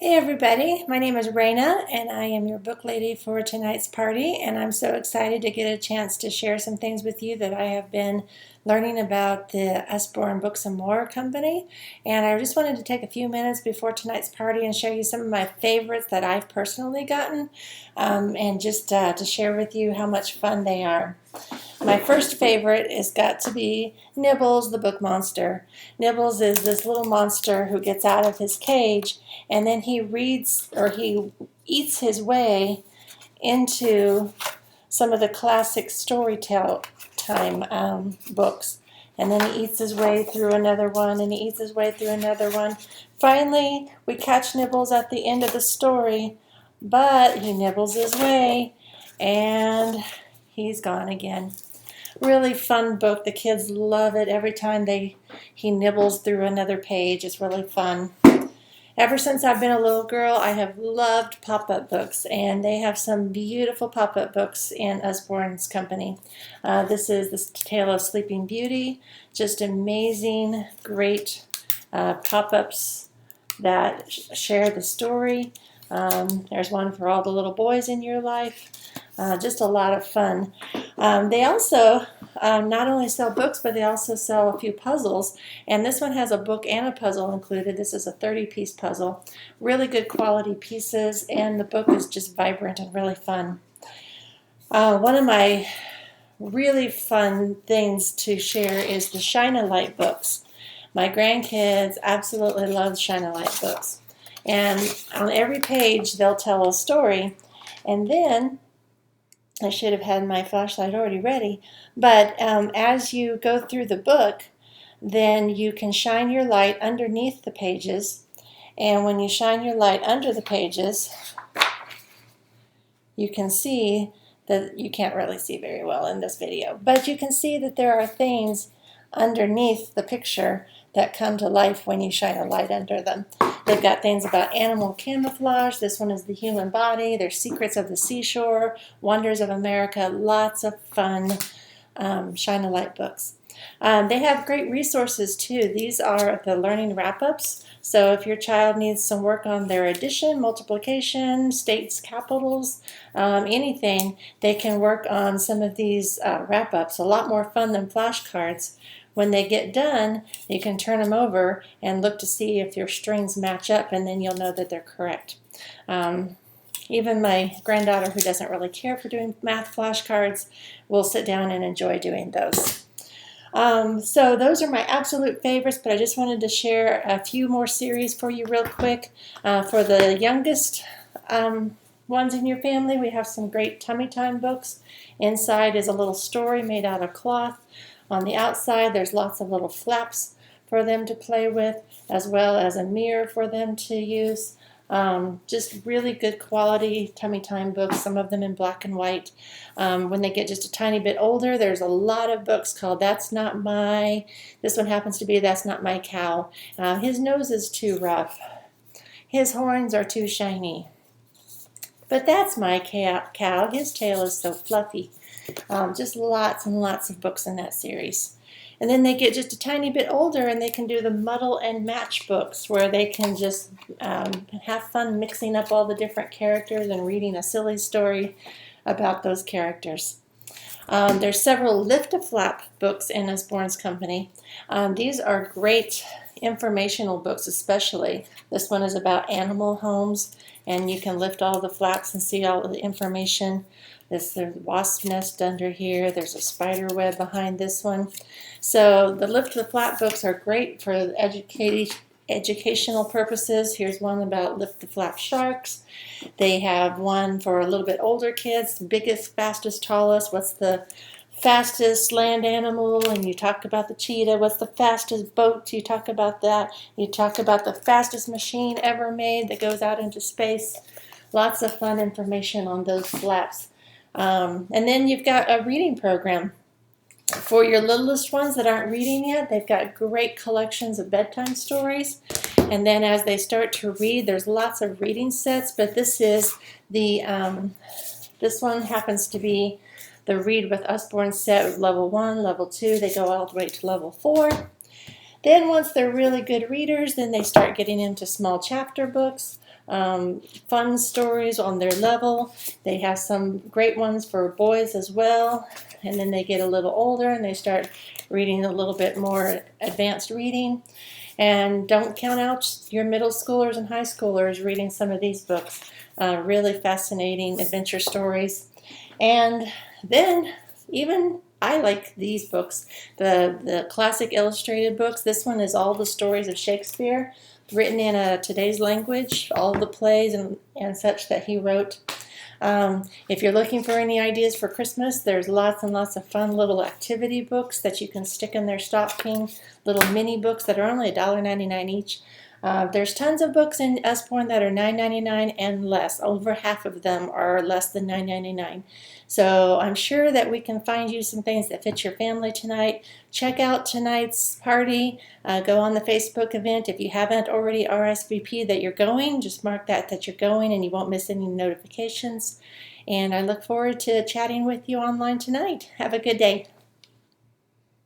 Hey everybody, my name is Raina and I am your book lady for tonight's party, and I'm so excited to get a chance to share some things with you that I have been learning about the Usborne Books and More company. And I just wanted to take a few minutes before tonight's party and show you some of my favorites that I've personally gotten, and just to share with you how much fun they are. My first favorite has got to be Nibbles the Book Monster. Nibbles is this little monster who gets out of his cage and then he reads or he eats his way into some of the classic storytell time books. And then he eats his way through another one, and he eats his way through another one. Finally, we catch Nibbles at the end of the story, but he nibbles his way, and he's gone again. Really fun book. The kids love it every time he nibbles through another page. It's really fun. Ever since I've been a little girl, I have loved pop-up books, and they have some beautiful pop-up books in Usborne's company. This is The Tale of Sleeping Beauty. Just amazing, great pop-ups that share the story. There's one for all the little boys in your life. Just a lot of fun. They also not only sell books, but they also sell a few puzzles. And this one has a book and a puzzle included. This is a 30-piece puzzle. Really good quality pieces, and the book is just vibrant and really fun. One of my really fun things to share is the Shine-a-Light books. My grandkids absolutely love Shine-a-Light books. And on every page, they'll tell a story. And then I should have had my flashlight already ready, but as you go through the book, then you can shine your light underneath the pages, and when you shine your light under the pages, you can see that you can't really see very well in this video, but you can see that there are things underneath the picture that come to life when you shine a light under them. They've got things about animal camouflage. This one is the human body. There's secrets of the seashore, wonders of America. Lots of fun Shine-a-Light books. They have great resources too. These are the learning wrap-ups. So if your child needs some work on their addition, multiplication, states, capitals, anything, they can work on some of these wrap-ups. A lot more fun than flashcards. When they get done, you can turn them over and look to see if your strings match up, and then you'll know that they're correct. Even my granddaughter, who doesn't really care for doing math flashcards, will sit down and enjoy doing those. So those are my absolute favorites, but I just wanted to share a few more series for you real quick. For the youngest ones in your family, we have some great Tummy Time books. Inside is a little story made out of cloth. On the outside, there's lots of little flaps for them to play with, as well as a mirror for them to use. Just really good quality Tummy Time books, some of them in black and white. When they get just a tiny bit older, there's a lot of books called this one happens to be That's Not My Cow. His nose is too rough. His horns are too shiny. But that's my cow. His tail is so fluffy. Just lots and lots of books in that series. And then they get just a tiny bit older and they can do the muddle and match books, where they can just have fun mixing up all the different characters and reading a silly story about those characters. There's several Lift-a-Flap books in Usborne's company. These are great informational books, especially. This one is about animal homes, and you can lift all the flaps and see all the information. There's a wasp nest under here. There's a spider web behind this one. So the Lift-a-Flap books are great for educational purposes. Here's one about Lift-a-Flap sharks. They have one for a little bit older kids, biggest, fastest, tallest. What's the fastest land animal? And you talk about the cheetah. What's the fastest boat? You talk about that. You talk about the fastest machine ever made that goes out into space. Lots of fun information on those flaps. And then you've got a reading program. For your littlest ones that aren't reading yet, they've got great collections of bedtime stories. And then as they start to read, there's lots of reading sets, but this is this one happens to be the Read with Usborne set of level 1, level 2. They go all the way to level 4. Then once they're really good readers, then they start getting into small chapter books, fun stories on their level. They have some great ones for boys as well. And then they get a little older and they start reading a little bit more advanced reading. And don't count out your middle schoolers and high schoolers reading some of these books. Really fascinating adventure stories. And then even I like these books, the classic illustrated books. This one is all the stories of Shakespeare written in today's language, all the plays and such that he wrote. If you're looking for any ideas for Christmas, there's lots and lots of fun little activity books that you can stick in their stocking, little mini books that are only $1.99 each. There's tons of books in Usborne that are $9.99 and less. Over half of them are less than $9.99. So I'm sure that we can find you some things that fit your family tonight. Check out tonight's party. Go on the Facebook event. If you haven't already RSVP'd that you're going, just mark that you're going and you won't miss any notifications. And I look forward to chatting with you online tonight. Have a good day.